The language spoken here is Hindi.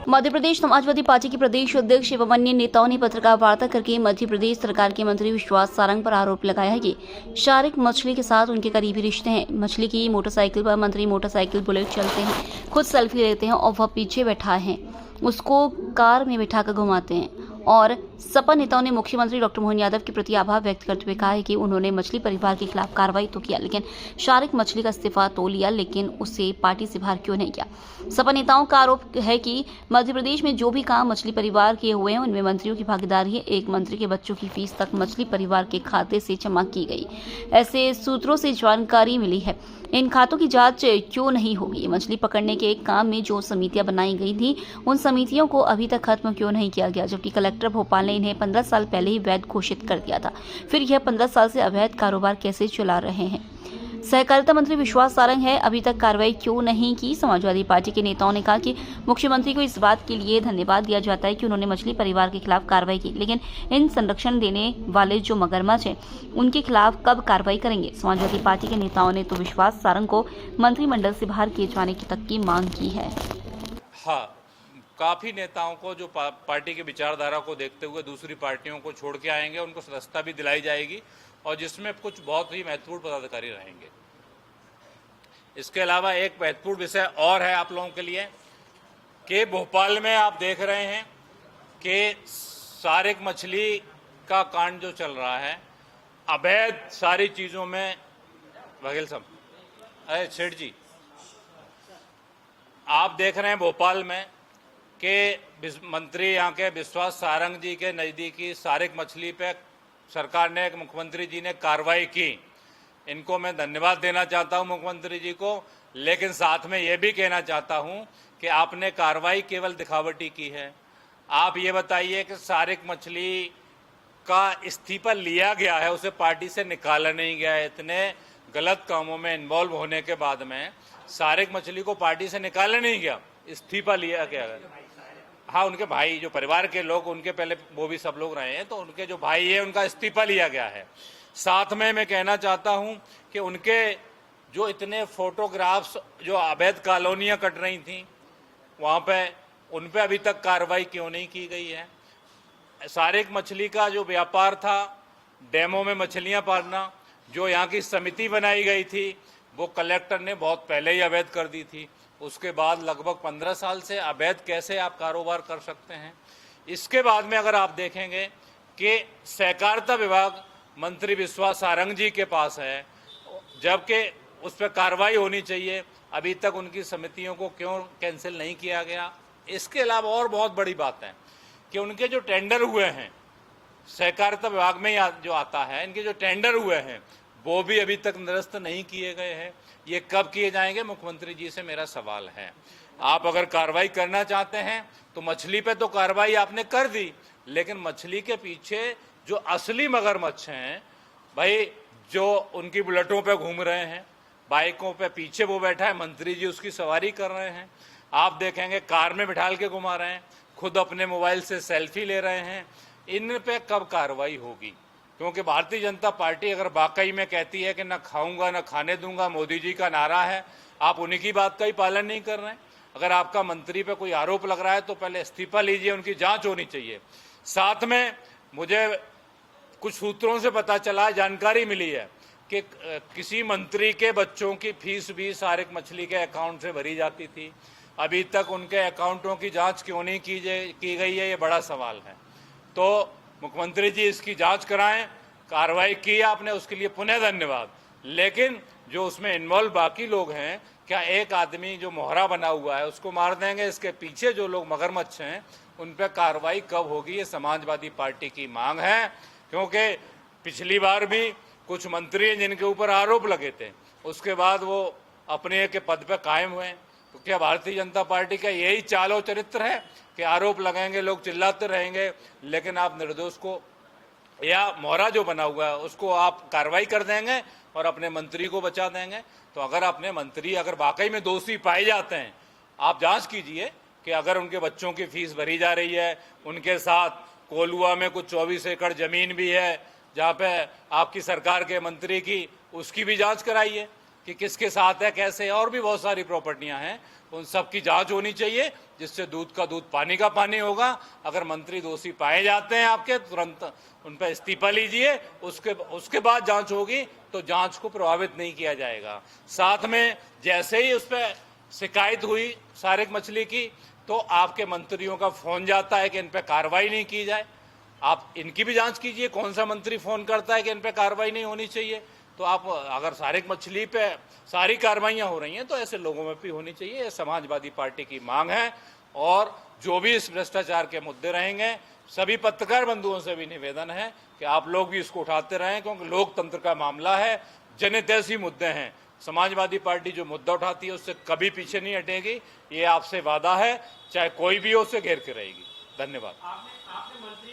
मध्य प्रदेश समाजवादी पार्टी के प्रदेश अध्यक्ष एवं अन्य नेताओं ने पत्रकार वार्ता करके मध्य प्रदेश सरकार के मंत्री विश्वास सारंग पर आरोप लगाया है कि शारिक मछली के साथ उनके करीबी रिश्ते हैं। मछली की मोटरसाइकिल पर मंत्री मोटरसाइकिल बुलेट चलते हैं, खुद सेल्फी लेते हैं और वह पीछे बैठा है, उसको कार में बैठाकर घुमाते हैं। और सपा नेताओं ने मुख्यमंत्री डॉक्टर मोहन यादव के प्रति आभार व्यक्त करते हुए कहा है कि उन्होंने मछली परिवार के खिलाफ कार्रवाई तो किया, लेकिन शारिक मछली का इस्तीफा तो लिया, लेकिन उसे पार्टी से बाहर क्यों नहीं किया। सपा नेताओं का आरोप है कि मध्य प्रदेश में जो भी काम मछली परिवार के हुए हैं उनमें मंत्रियों की भागीदारी है। एक मंत्री के बच्चों की फीस तक मछली परिवार के खाते से जमा की गई, ऐसे सूत्रों से जानकारी मिली है। इन खातों की जांच क्यों नहीं होगी। मछली पकड़ने के एक काम में जो समितियां बनाई गई थी उन समितियों को अभी तक खत्म क्यों नहीं किया गया, जबकि कलेक्टर भोपाल ने इन्हें 15 साल पहले ही वैध घोषित कर दिया था। फिर यह 15 साल से अवैध कारोबार कैसे चला रहे हैं। सहकारिता मंत्री विश्वास सारंग है, अभी तक कार्रवाई क्यों नहीं की। समाजवादी पार्टी के नेताओं ने कहा कि मुख्यमंत्री को इस बात के लिए धन्यवाद दिया जाता है कि उन्होंने मछली परिवार के खिलाफ कार्रवाई की, लेकिन इन संरक्षण देने वाले जो मगरमच्छ हैं उनके खिलाफ कब कार्रवाई करेंगे। समाजवादी पार्टी के नेताओं ने तो विश्वास सारंग को मंत्रिमंडल से बाहर किए जाने की तक की मांग की है। हाँ, काफ़ी नेताओं को जो पार्टी की विचारधारा को देखते हुए दूसरी पार्टियों को छोड़ के आएंगे, उनको सदस्यता भी दिलाई जाएगी और जिसमें कुछ बहुत ही महत्वपूर्ण पदाधिकारी रहेंगे। इसके अलावा एक महत्वपूर्ण विषय और है आप लोगों के लिए कि भोपाल में आप देख रहे हैं कि शारिक मछली का कांड जो चल रहा है, अवैध सारी चीज़ों में वकील साहब, अरे सेठ जी, आप देख रहे हैं भोपाल में कि मंत्री यहाँ के विश्वास सारंग जी के नज़दीकी शारिक मछली पे सरकार ने, मुख्यमंत्री जी ने कार्रवाई की। इनको मैं धन्यवाद देना चाहता हूँ मुख्यमंत्री जी को, लेकिन साथ में ये भी कहना चाहता हूँ कि आपने कार्रवाई केवल दिखावटी की है। आप ये बताइए कि शारिक मछली का इस्तीफा लिया गया है, उसे पार्टी से निकाला नहीं गया है। इतने गलत कामों में इन्वॉल्व होने के बाद में शारिक मछली को पार्टी से निकाला नहीं गया, इस्तीफा लिया गया है। हाँ, उनके भाई जो परिवार के लोग, उनके पहले वो भी सब लोग रहे हैं, तो उनके जो भाई है उनका इस्तीफा लिया गया है। साथ में मैं कहना चाहता हूं कि उनके जो इतने फोटोग्राफ्स जो अवैध कॉलोनियां कट रही थी वहां पे, उन पे अभी तक कार्रवाई क्यों नहीं की गई है। शारिक मछली का जो व्यापार था, डैमों में मछलियां पालना, जो यहाँ की समिति बनाई गई थी वो कलेक्टर ने बहुत पहले ही अवैध कर दी थी। उसके बाद लगभग 15 साल से अवैध कैसे आप कारोबार कर सकते हैं। इसके बाद में अगर आप देखेंगे कि सहकारिता विभाग मंत्री विश्वास सारंग जी के पास है, जबकि उस पर कार्रवाई होनी चाहिए, अभी तक उनकी समितियों को क्यों कैंसिल नहीं किया गया। इसके अलावा और बहुत बड़ी बात है कि उनके जो टेंडर हुए हैं सहकारिता विभाग में जो आता है, इनके जो टेंडर हुए हैं वो भी अभी तक निरस्त नहीं किए गए हैं। ये कब किए जाएंगे, मुख्यमंत्री जी से मेरा सवाल है। आप अगर कार्रवाई करना चाहते हैं तो मछली पे तो कार्रवाई आपने कर दी, लेकिन मछली के पीछे जो असली मगरमच्छ हैं भाई, जो उनकी बुलेटों पे घूम रहे हैं, बाइकों पे पीछे वो बैठा है, मंत्री जी उसकी सवारी कर रहे हैं, आप देखेंगे कार में बिठाल के घुमा रहे हैं, खुद अपने मोबाइल से सेल्फी ले रहे हैं, इन पे कब कार्रवाई होगी। क्योंकि भारतीय जनता पार्टी अगर वाकई में कहती है कि न खाऊंगा न खाने दूंगा, मोदी जी का नारा है, आप उन्हीं की बात का ही पालन नहीं कर रहे हैं। अगर आपका मंत्री पे कोई आरोप लग रहा है तो पहले इस्तीफा लीजिए, उनकी जांच होनी चाहिए। साथ में मुझे कुछ सूत्रों से पता चला, जानकारी मिली है कि किसी मंत्री के बच्चों की फीस भी शारिक मछली के अकाउंट से भरी जाती थी। अभी तक उनके अकाउंटों की जांच क्यों नहीं की गई है, ये बड़ा सवाल है। तो मुख्यमंत्री जी इसकी जांच कराएं। कार्रवाई की आपने, उसके लिए पुनः धन्यवाद, लेकिन जो उसमें इन्वॉल्व बाकी लोग हैं, क्या एक आदमी जो मोहरा बना हुआ है उसको मार देंगे। इसके पीछे जो लोग मगरमच्छ हैं उन पर कार्रवाई कब होगी, ये समाजवादी पार्टी की मांग है। क्योंकि पिछली बार भी कुछ मंत्री हैं जिनके ऊपर आरोप लगे थे, उसके बाद वो अपने के पद पर कायम हुए। तो क्या भारतीय जनता पार्टी का यही चाल और चरित्र है कि आरोप लगाएंगे, लोग चिल्लाते रहेंगे, लेकिन आप निर्दोष को या मोहरा जो बना हुआ है उसको आप कार्रवाई कर देंगे और अपने मंत्री को बचा देंगे। तो अगर अपने मंत्री अगर वाकई में दोषी पाए जाते हैं, आप जांच कीजिए कि अगर उनके बच्चों की फीस भरी जा रही है, उनके साथ कोलुआ में कुछ 24 एकड़ जमीन भी है जहाँ पे आपकी सरकार के मंत्री की, उसकी भी जांच कराइए। कि किसके साथ है, कैसे है, और भी बहुत सारी प्रॉपर्टियां हैं, उन सब की जांच होनी चाहिए, जिससे दूध का दूध पानी का पानी होगा। अगर मंत्री दोषी पाए जाते हैं आपके, तुरंत उन पर इस्तीफा लीजिए, उसके बाद जांच होगी, तो जांच को प्रभावित नहीं किया जाएगा। साथ में जैसे ही उस पर शिकायत हुई सारिक मछली की, तो आपके मंत्रियों का फोन जाता है कि इन पर कार्रवाई नहीं की जाए। आप इनकी भी जांच कीजिए, कौन सा मंत्री फोन करता है कि इन पर कार्रवाई नहीं होनी चाहिए। तो आप अगर सारिक मछली पे सारी कार्रवाइयां हो रही हैं, तो ऐसे लोगों में भी होनी चाहिए। ये समाजवादी पार्टी की मांग है। और जो भी इस भ्रष्टाचार के मुद्दे रहेंगे, सभी पत्रकार बंधुओं से भी निवेदन है कि आप लोग भी इसको उठाते रहें, क्योंकि लोकतंत्र का मामला है, जनहितैषी मुद्दे हैं। समाजवादी पार्टी जो मुद्दा उठाती है उससे कभी पीछे नहीं हटेगी, ये आपसे वादा है, चाहे कोई भी हो, उसे घेर के रहेगी। धन्यवाद। आपने मंत्री